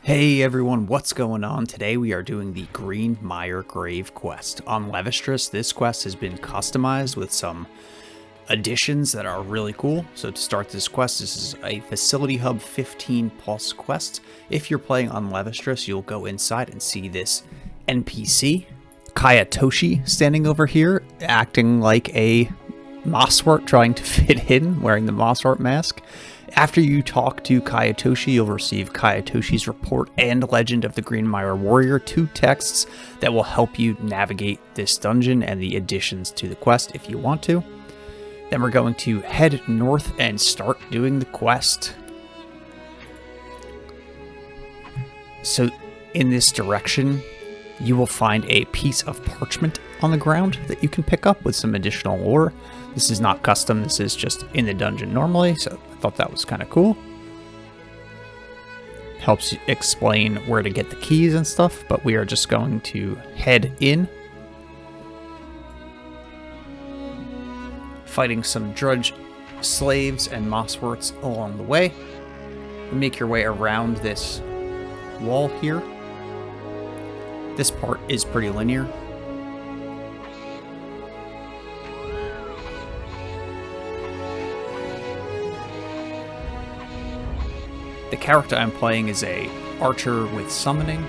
Hey everyone, what's going on? Today we are doing the Green Mire Grave quest. On Levistrus, this quest has been customized with some additions that are really cool. So to start this quest, this is a Facility Hub 15 plus quest. If you're playing on Levistrus, you'll go inside and see this NPC, Kayatoshi, standing over here, acting like a Mosswort trying to fit in, wearing the Mosswort mask. After you talk to Kayatoshi, you'll receive Kayatoshi's report and Legend of the Green Mire Warrior, two texts that will help you navigate this dungeon and the additions to the quest if you want to. Then we're going to head north and start doing the quest. So in this direction, you will find a piece of parchment on the ground that you can pick up with some additional lore. This is not custom, this is just in the dungeon normally, so I thought that was kind of cool. Helps you explain where to get the keys and stuff, but we are just going to head in. Fighting some drudge slaves and mossworts along the way. You make your way around this wall here. This part is pretty linear. The character I'm playing is a archer with summoning,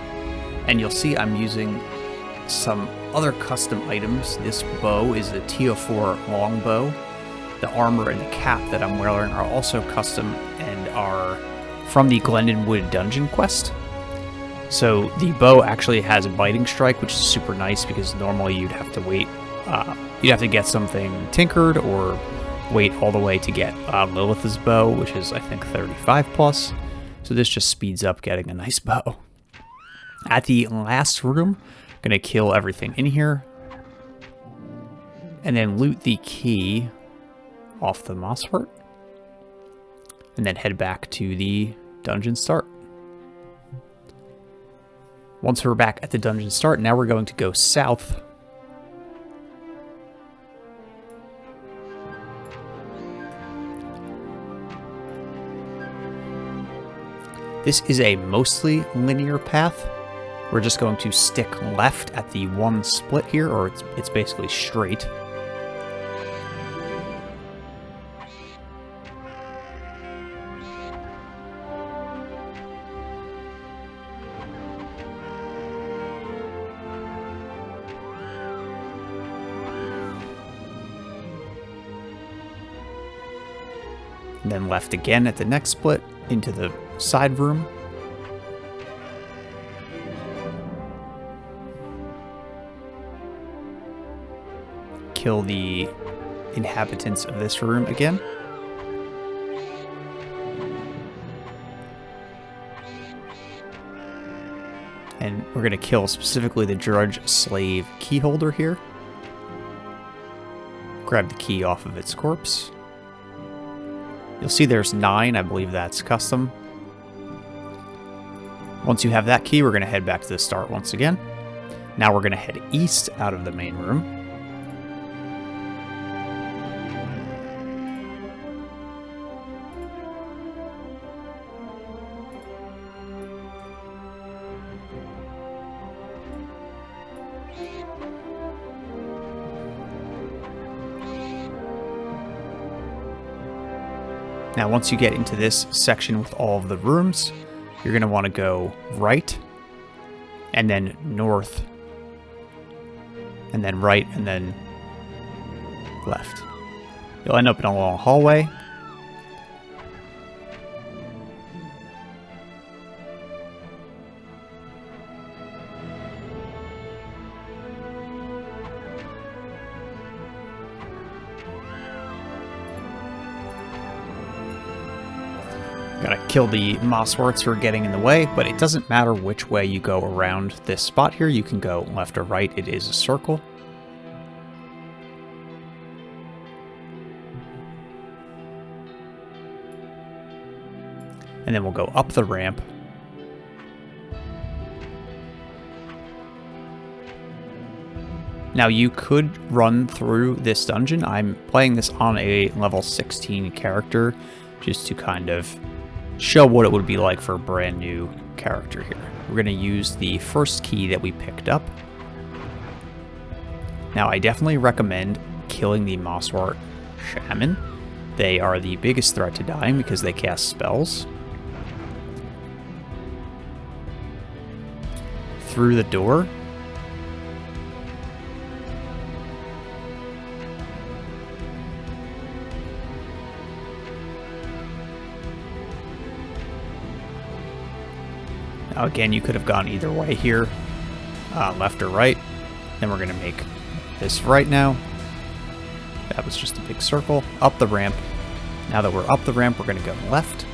and you'll see I'm using some other custom items. This bow is a TO4 longbow. The armor and the cap that I'm wearing are also custom and are from the Glendenwood dungeon quest. So the bow actually has a biting strike, which is super nice because normally you'd have to wait. You'd have to get something tinkered or wait all the way to get Lilith's bow, which is I think 35 plus. So this just speeds up getting a nice bow. At the last room, I'm gonna kill everything in here and then loot the key off the Mosswort and then head back to the dungeon start. Once we're back at the dungeon start, now we're going to go south. This is a mostly linear path. We're just going to stick left at the one split here, or it's basically straight. And then left again at the next split into the side room. Kill the inhabitants of this room again. And we're going to kill specifically the drudge slave keyholder here. Grab the key off of its corpse. You'll see there's 9, I believe that's custom. Once you have that key, we're going to head back to the start once again. Now we're going to head east out of the main room. Now, once you get into this section with all of the rooms, you're going to want to go right, and then north, and then right, and then left. You'll end up in a long hallway. Gotta kill the mossworts who are getting in the way, but it doesn't matter which way you go around this spot here. You can go left or right. It is a circle. And then we'll go up the ramp. Now you could run through this dungeon. I'm playing this on a level 16 character just to kind of show what it would be like for a brand new character here. We're going to use the first key that we picked up. Now, I definitely recommend killing the Mosswort Shaman. They are the biggest threat to dying because they cast spells. Through the door. Now again, you could have gone either way here, left or right. Then we're going to make this right now. That was just a big circle. Up the ramp. Now that we're up the ramp, we're going to go left.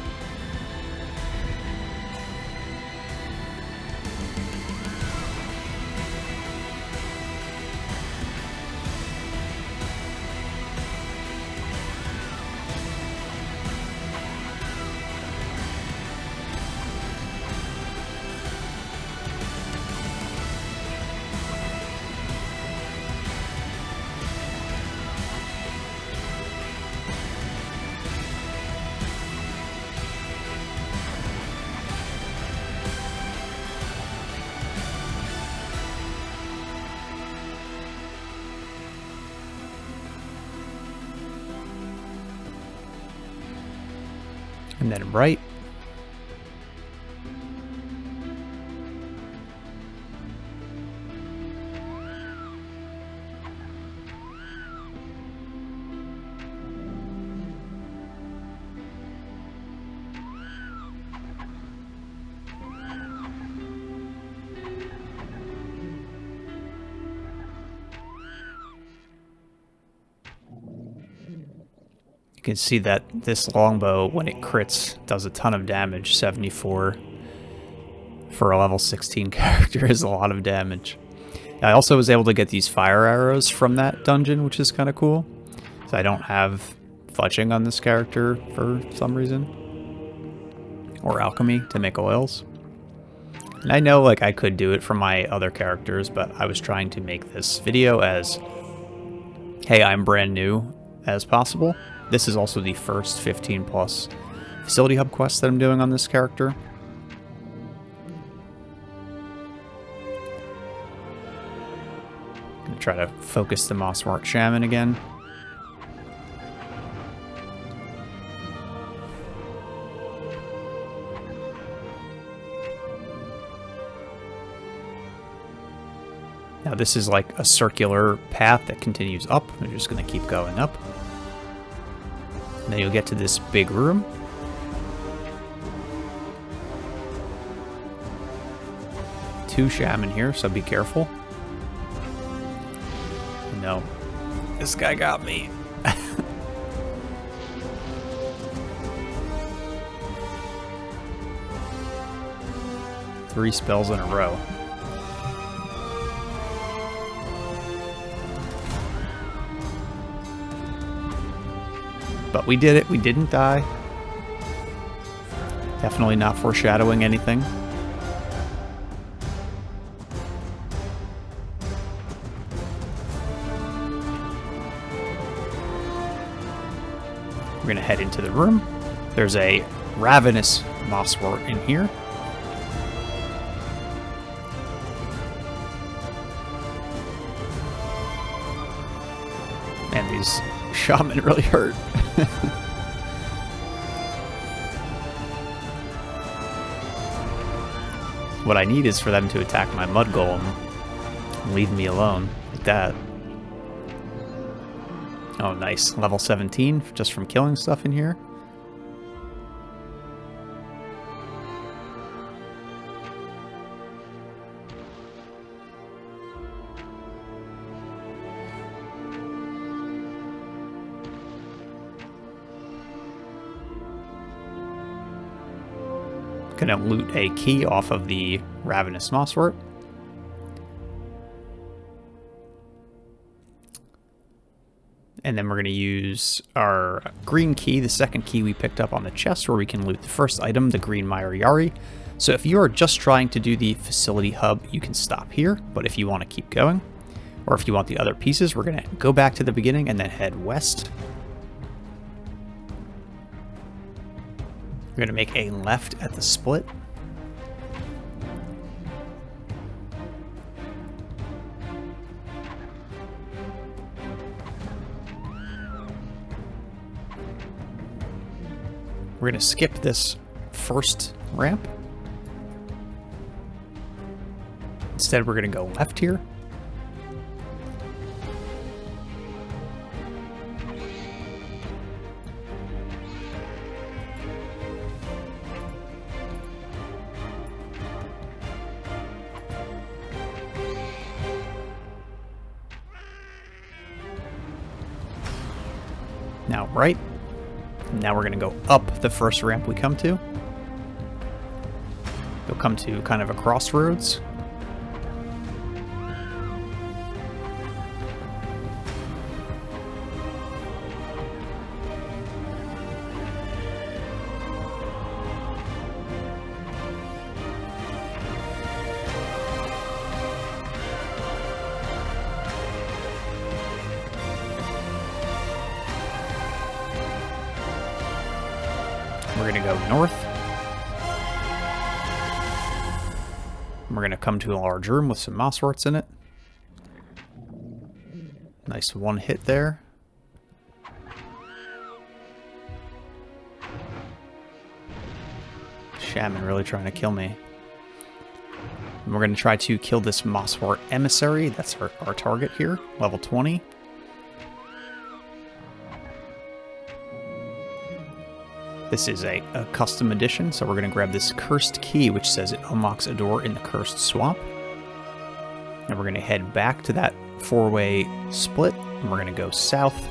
And then right. You can see that this longbow, when it crits, does a ton of damage. 74 for a level 16 character is a lot of damage. I also was able to get these fire arrows from that dungeon, which is kind of cool. So I don't have fudging on this character for some reason. Or alchemy to make oils. And I know like I could do it for my other characters, but I was trying to make this video as, hey, I'm brand new as possible. This is also the first 15 plus facility hub quest that I'm doing on this character. I'm gonna try to focus the Mosswort Shaman again. Now this is like a circular path that continues up. We're just gonna keep going up. And then you'll get to this big room. Two shaman here, so be careful. No, this guy got me. Three spells in a row. But we did it. We didn't die. Definitely not foreshadowing anything. We're going to head into the room. There's a ravenous Mosswort in here. Man, these shaman really hurt. What I need is for them to attack my mud golem and leave me alone like that. Oh, nice. Level 17 just from killing stuff in here. Gonna loot a key off of the Ravenous Mosswort. And then we're going to use our green key, the second key we picked up on the chest, where we can loot the first item, the green Mire Yari. So if you are just trying to do the facility hub, you can stop here. But if you want to keep going, or if you want the other pieces, we're going to go back to the beginning and then head west. We're going to make a left at the split. We're going to skip this first ramp. Instead, we're going to go left here. Now right. Now we're going to go up the first ramp we come to. You'll come to kind of a crossroads. We're going to go north. We're going to come to a large room with some moss warts in it. Nice one hit there. Shaman really trying to kill me. And we're going to try to kill this mosswort emissary. That's our target here, level 20. This is a custom edition, so we're going to grab this cursed key, which says it unlocks a door in the cursed swamp. And we're going to head back to that four-way split, and we're going to go south.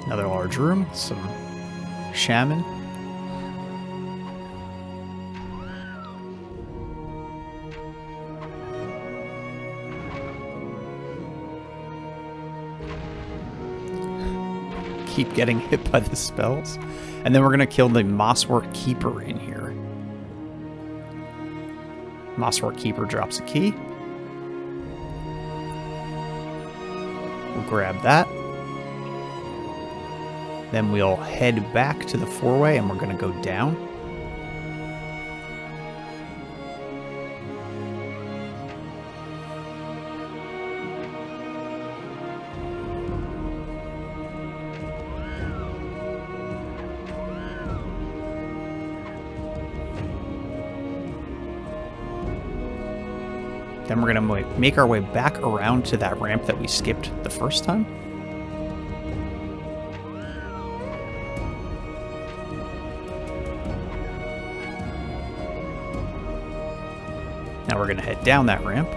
Another large room, some shaman. Keep getting hit by the spells. And then we're going to kill the Mosswort Keeper in here. Mosswort Keeper drops a key. We'll grab that. Then we'll head back to the four-way, and we're going to go down. Then we're going to make our way back around to that ramp that we skipped the first time. Now we're going to head down that ramp.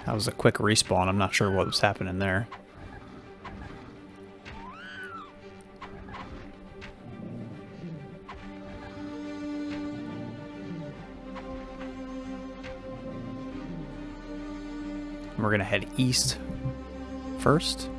That was a quick respawn. I'm not sure what was happening there. We're going to head east first.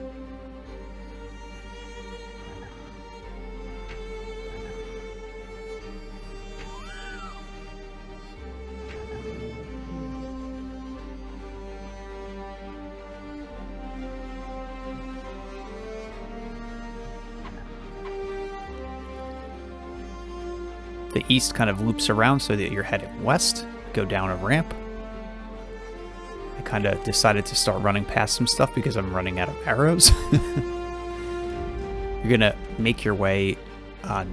The east kind of loops around so that you're heading west, go down a ramp. I kind of decided to start running past some stuff because I'm running out of arrows. You're going to make your way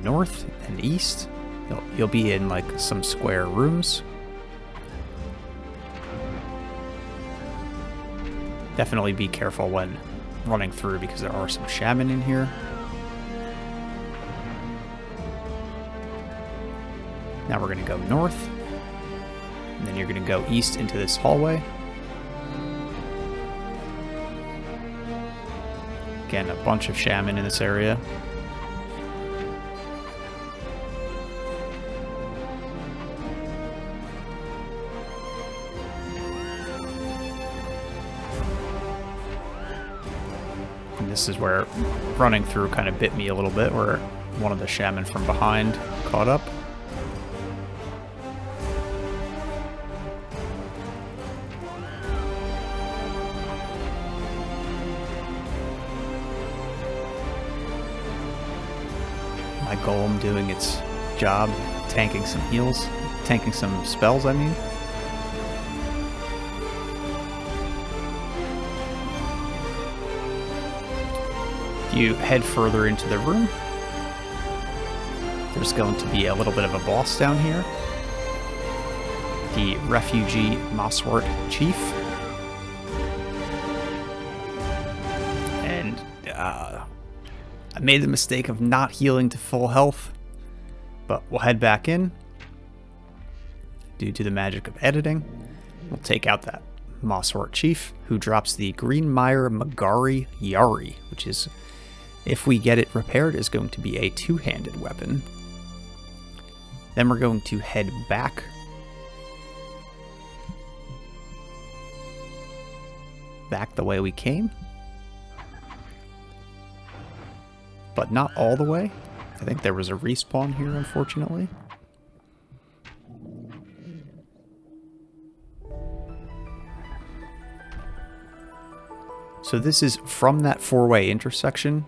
north and east. You'll be in like some square rooms. Definitely be careful when running through because there are some shaman in here. Now we're going to go north, and then you're going to go east into this hallway. Again, a bunch of shaman in this area. And this is where running through kind of bit me a little bit, where one of the shaman from behind caught up. My golem doing its job, tanking some heals, tanking some spells, I mean. If you head further into the room, there's going to be a little bit of a boss down here. The refugee Mosswort Chief. And I made the mistake of not healing to full health, but we'll head back in. Due to the magic of editing, we'll take out that Mosswort Chief, who drops the Greenmire Magari Yari, which is, if we get it repaired, is going to be a two-handed weapon. Then we're going to head back. Back the way we came. But not all the way. I think there was a respawn here, unfortunately. So this is from that four-way intersection.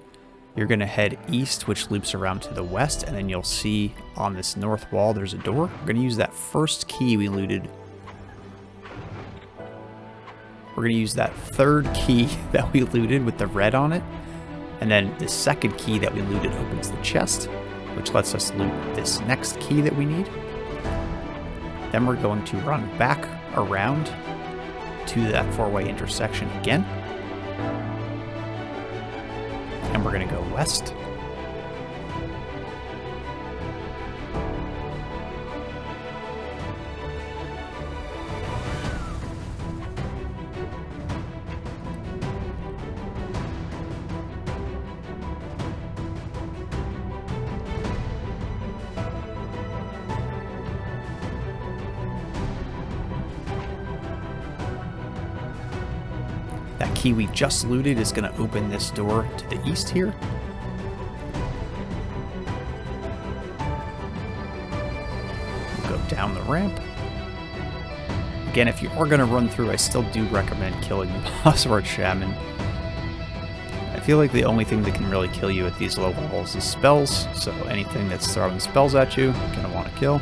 You're going to head east, which loops around to the west, and then you'll see on this north wall there's a door. We're going to use that first key we looted. We're going to use that third key that we looted with the red on it. And then the second key that we looted opens the chest, which lets us loot this next key that we need. Then we're going to run back around to that four-way intersection again. And we're going to go west. That key we just looted is going to open this door to the east here. We'll go down the ramp. Again, if you are going to run through, I still do recommend killing the Mosswort Shaman. I feel like the only thing that can really kill you at these low levels is spells, so anything that's throwing spells at you, you're going to want to kill.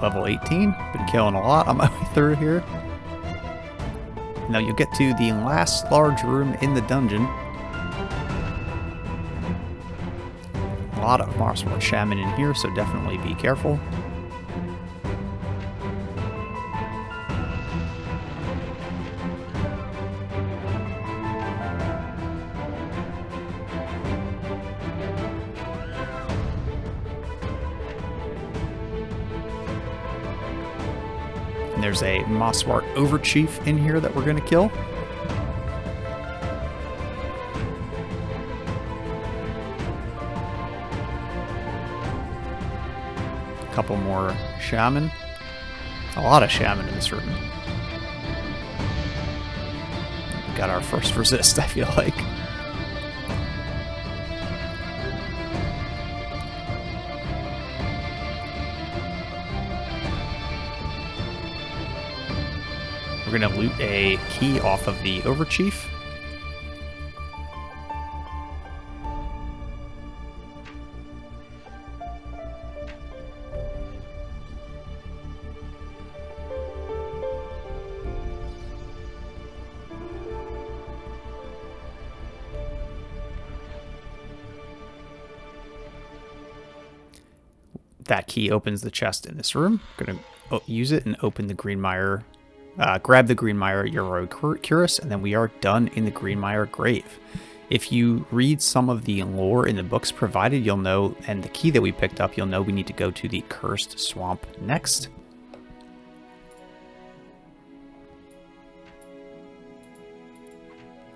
Level 18, been killing a lot on my way through here. Now you'll get to the last large room in the dungeon. A lot of Mosswort Shaman in here, so definitely be careful. There's a Mosswort Overchief in here that we're going to kill. A couple more shaman. A lot of shaman in this room. We got our first resist, I feel like. We're going to loot a key off of the Overchief. That key opens the chest in this room. I'm going to use it and open the Greenmire. Grab the Greenmire Eurocurus, and then we are done in the Greenmire Grave. If you read some of the lore in the books provided, you'll know, and the key that we picked up, you'll know we need to go to the Cursed Swamp next.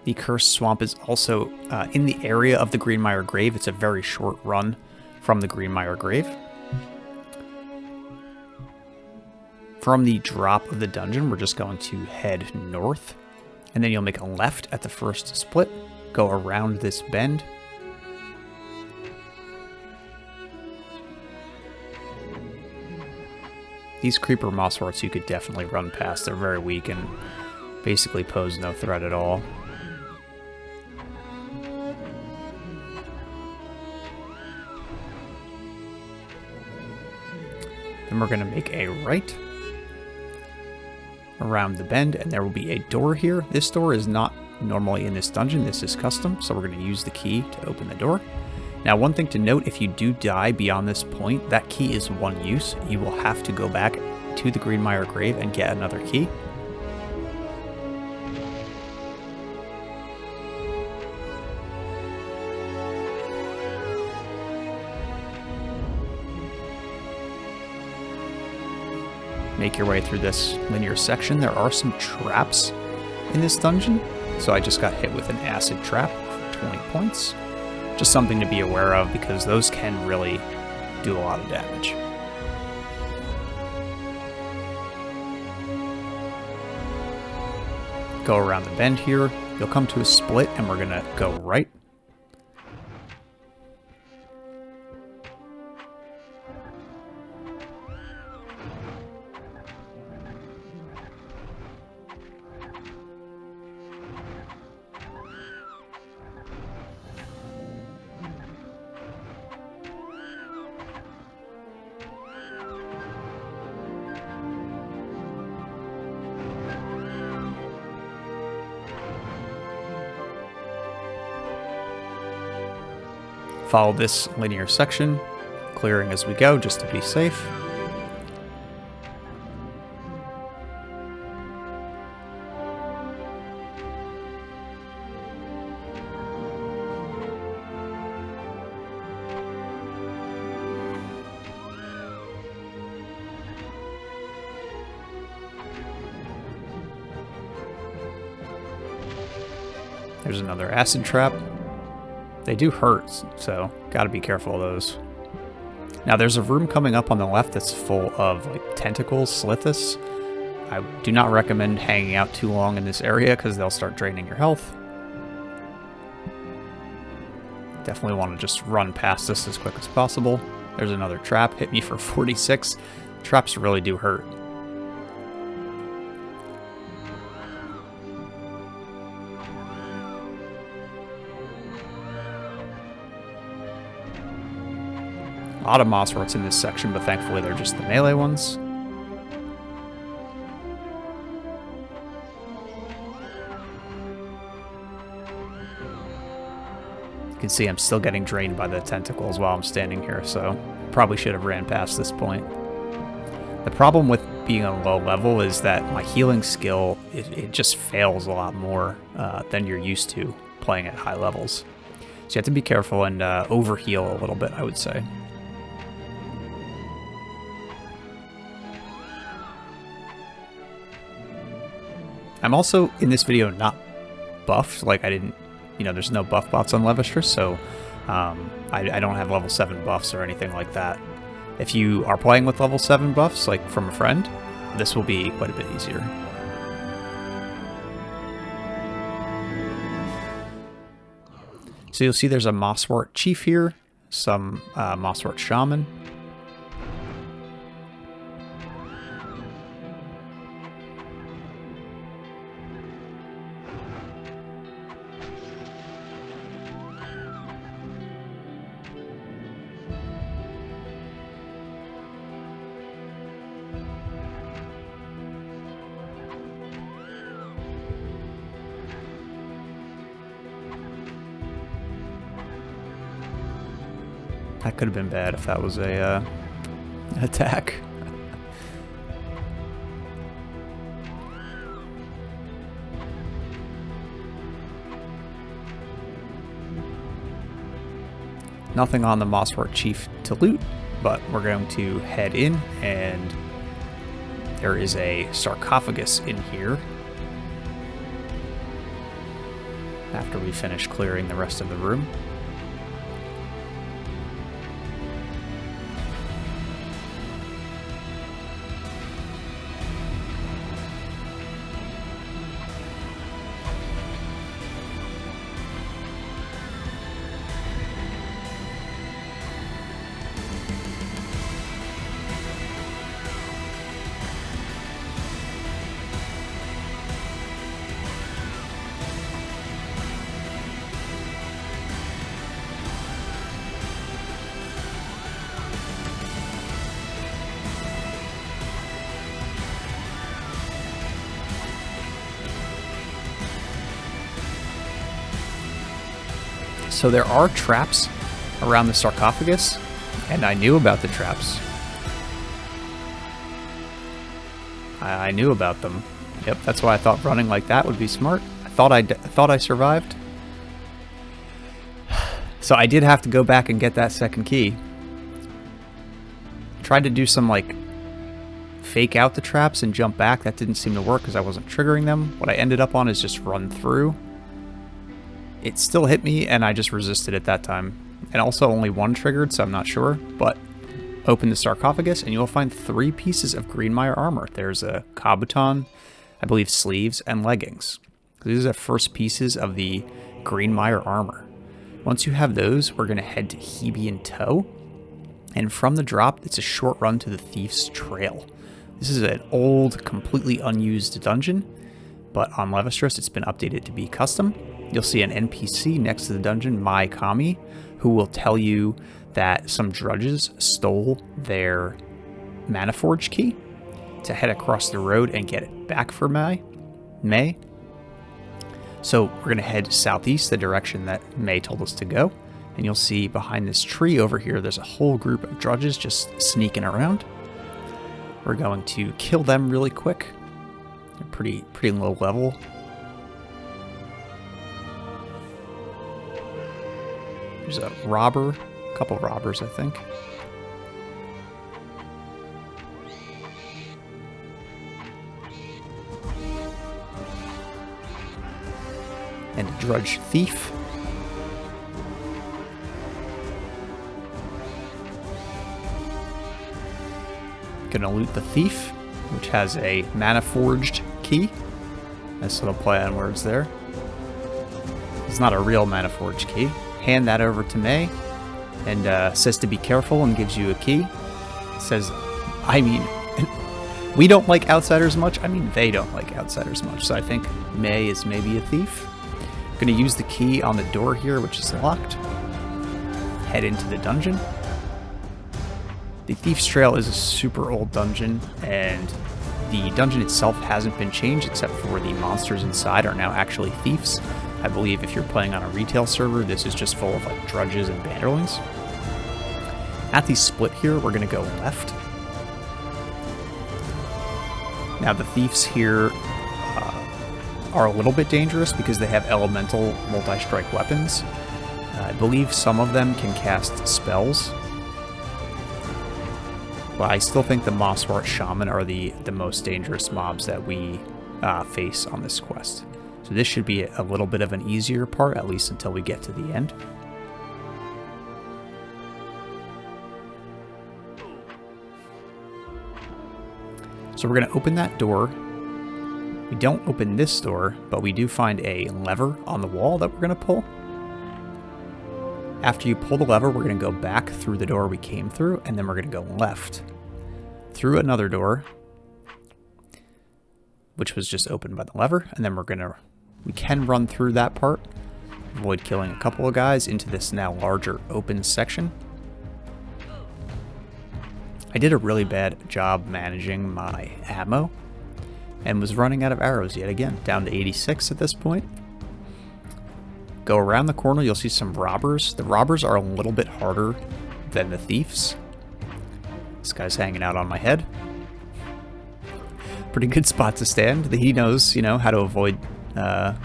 The Cursed Swamp is also in the area of the Greenmire Grave. It's a very short run from the Greenmire Grave. From the drop of the dungeon, we're just going to head north, and then you'll make a left at the first split, go around this bend. These creeper mossworts you could definitely run past. They're very weak and basically pose no threat at all. Then we're going to make a right around the bend, and there will be a door here. This door is not normally in this dungeon. This is custom, so we're going to use the key to open the door. Now, one thing to note, if you do die beyond this point, that key is one use. You will have to go back to the Greenmire Grave and get another key. Make your way through this linear section. There are some traps in this dungeon, so I just got hit with an acid trap for 20 points. Just something to be aware of, because those can really do a lot of damage. Go around the bend here. You'll come to a split, and we're going to go right. Follow this linear section, clearing as we go just to be safe. There's another acid trap. They do hurt, so gotta be careful of those. Now there's a room coming up on the left that's full of like tentacles, Slithus. I do not recommend hanging out too long in this area because they'll start draining your health. Definitely want to just run past this as quick as possible. There's another trap, hit me for 46. Traps really do hurt. A lot of mossworts in this section, but thankfully they're just the melee ones. You can see I'm still getting drained by the tentacles while I'm standing here, so probably should have ran past this point. The problem with being a low level is that my healing skill, it just fails a lot more than you're used to playing at high levels. So you have to be careful and overheal a little bit, I would say. I'm also, in this video, not buffed. Like, I didn't, there's no buff bots on Levistrous, so I don't have level 7 buffs or anything like that. If you are playing with level 7 buffs, like from a friend, this will be quite a bit easier. So you'll see there's a Mosswort Chief here, some Mosswort Shaman. That could have been bad if that was a attack. Nothing on the Mosswort Chief to loot, but we're going to head in, and there is a sarcophagus in here after we finish clearing the rest of the room. So there are traps around the sarcophagus, and I knew about the traps. I knew about them. Yep, that's why I thought running like that would be smart. I thought I survived. So I did have to go back and get that second key. Tried to do some like fake out the traps and jump back. That didn't seem to work because I wasn't triggering them. What I ended up on is just run through. It still hit me, and I just resisted it that time. And also only one triggered, so I'm not sure. But open the sarcophagus, and you'll find 3 pieces of Greenmire armor. There's a kabuton, I believe sleeves, and leggings. These are the first pieces of the Greenmire armor. Once you have those, we're going to head to Hebian Toe. And from the drop, it's a short run to the Thief's Trail. This is an old, completely unused dungeon, but on Levistrus, it's been updated to be custom. You'll see an NPC next to the dungeon, Mai Kami, who will tell you that some drudges stole their Maniforge key to head across the road and get it back for May. So we're going to head southeast, the direction that May told us to go. And you'll see behind this tree over here, there's a whole group of drudges just sneaking around. We're going to kill them really quick. They're pretty low level. There's a robber, a couple robbers, I think. And a drudge thief. Gonna loot the thief, which has a Maniforged key. Nice little play on words there. It's not a real Maniforged key. Hand that over to May, and says to be careful and gives you a key. Says, I mean, we don't like outsiders much. I mean, they don't like outsiders much. So I think May is maybe a thief. I'm going to use the key on the door here, which is locked. Head into the dungeon. The Thief's Trail is a super old dungeon, and the dungeon itself hasn't been changed except for the monsters inside are now actually thieves. I believe if you're playing on a retail server, this is just full of like drudges and banderlings. At the split here, we're going to go left. Now the thieves here are a little bit dangerous because they have elemental multi-strike weapons. I believe some of them can cast spells. But I still think the Mosswort Shaman are the most dangerous mobs that we face on this quest. So this should be a little bit of an easier part, at least until we get to the end. So we're going to open that door. We don't open this door, but we do find a lever on the wall that we're going to pull. After you pull the lever, we're going to go back through the door we came through, and then we're going to go left through another door, which was just opened by the lever, and then we can run through that part, avoid killing a couple of guys, into this now larger open section. I did a really bad job managing my ammo and was running out of arrows yet again, down to 86 at this point. Go around the corner, you'll see some robbers. The robbers are a little bit harder than the thieves. This guy's hanging out on my head. Pretty good spot to stand. He knows, you know, how to avoid, I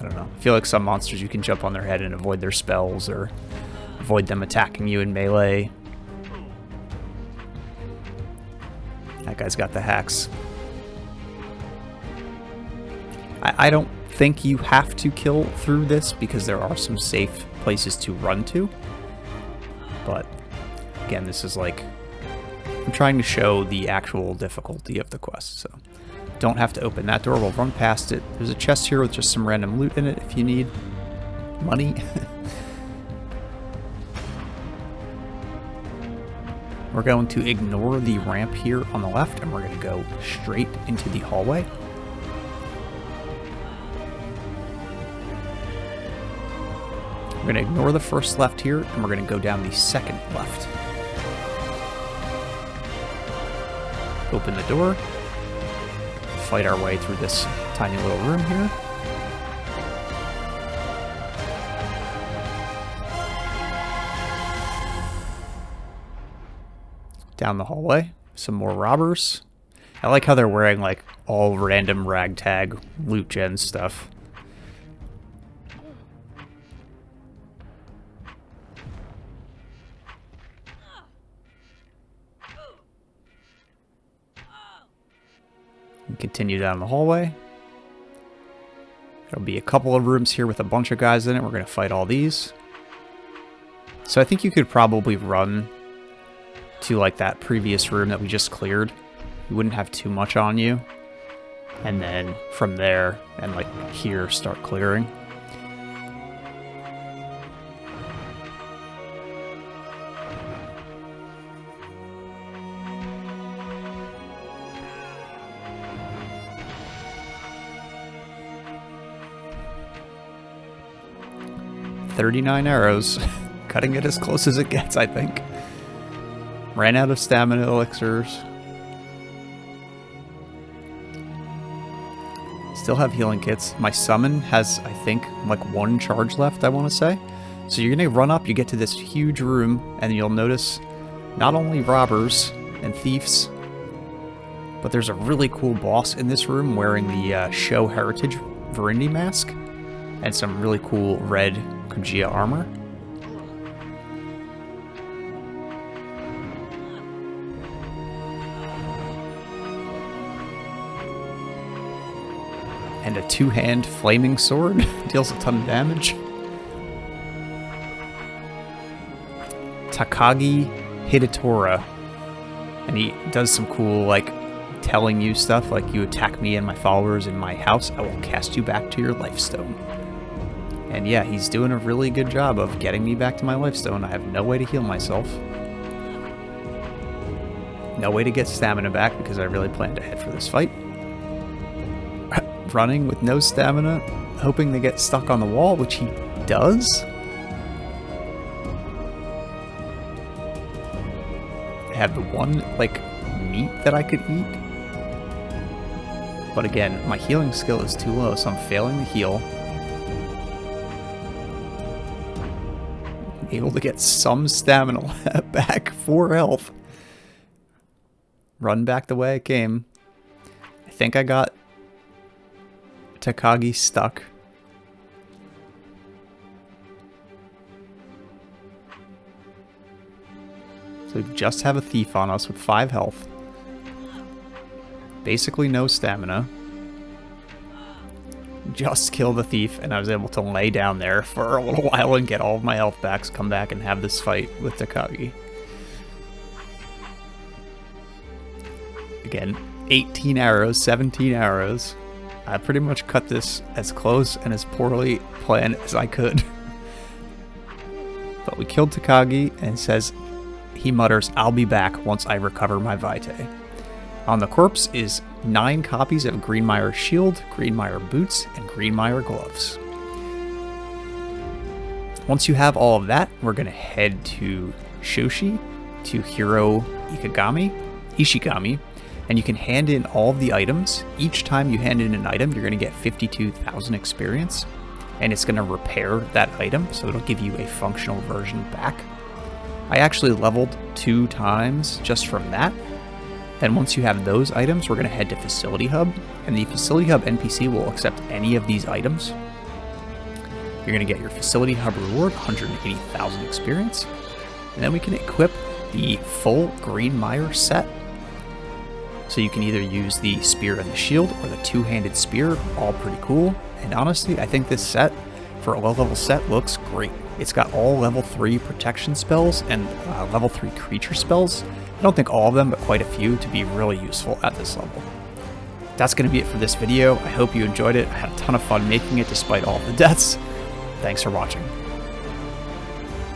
don't know. I feel like some monsters you can jump on their head and avoid their spells or avoid them attacking you in melee. That guy's got the hacks. I don't think you have to kill through this because there are some safe places to run to. But again, this is like, I'm trying to show the actual difficulty of the quest, so don't have to open that door. We'll run past it. There's a chest here with just some random loot in it if you need money. We're going to ignore the ramp here on the left, and we're going to go straight into the hallway. We're going to ignore the first left here, and we're going to go down the second left. Open the door. Fight our way through this tiny little room here. Down the hallway, some more robbers. I like how they're wearing like all random ragtag loot gen stuff. And continue down the hallway. There'll be a couple of rooms here with a bunch of guys in it. We're going to fight all these. So I think you could probably run to like that previous room that we just cleared. You wouldn't have too much on you. And then from there and like here start clearing. $39 arrows. Cutting it as close as it gets, I think. Ran out of stamina elixirs. Still have healing kits. My summon has, I think, like 1 charge left, I want to say. So you're going to run up, you get to this huge room, and you'll notice not only robbers and thieves, but there's a really cool boss in this room wearing the Show Heritage Verindy mask and some really cool red Kujia armor. And a 2-hand flaming sword. Deals a ton of damage. Takagi Hidatora. And he does some cool, like, telling you stuff, like, you attack me and my followers in my house, I will cast you back to your lifestone. And yeah, he's doing a really good job of getting me back to my lifestone. I have no way to heal myself. No way to get stamina back because I really planned ahead for this fight. Running with no stamina, hoping to get stuck on the wall, which he does. I have the one, like, meat that I could eat. But again, my healing skill is too low, so I'm failing to heal. I'm able to get some stamina back, 4 health. Run back the way I came. I think I got Takagi stuck. So we just have a thief on us with 5 health. Basically no stamina. Just kill the thief, and I was able to lay down there for a little while and get all of my health back, come back and have this fight with Takagi. Again, 18 arrows, 17 arrows. I pretty much cut this as close and as poorly planned as I could. But we killed Takagi, and it says, he mutters, I'll be back once I recover my Vitae. On the corpse is 9 copies of Greenmire shield, Greenmire boots, and Greenmire gloves. Once you have all of that, we're going to head to Shoshi, to Hiro Ishigami, and you can hand in all of the items. Each time you hand in an item, you're going to get 52,000 experience, and it's going to repair that item, so it'll give you a functional version back. I actually leveled 2 times just from that. Then once you have those items, we're going to head to Facility Hub, and the Facility Hub NPC will accept any of these items. You're going to get your Facility Hub reward, 180,000 experience. And then we can equip the full Green Mire set. So you can either use the spear and the shield or the two-handed spear, all pretty cool. And honestly, I think this set, for a low-level set, looks great. It's got all level 3 protection spells and level 3 creature spells. I don't think all of them, but quite a few to be really useful at this level. That's going to be it for this video. I hope you enjoyed it. I had a ton of fun making it despite all of the deaths. Thanks for watching.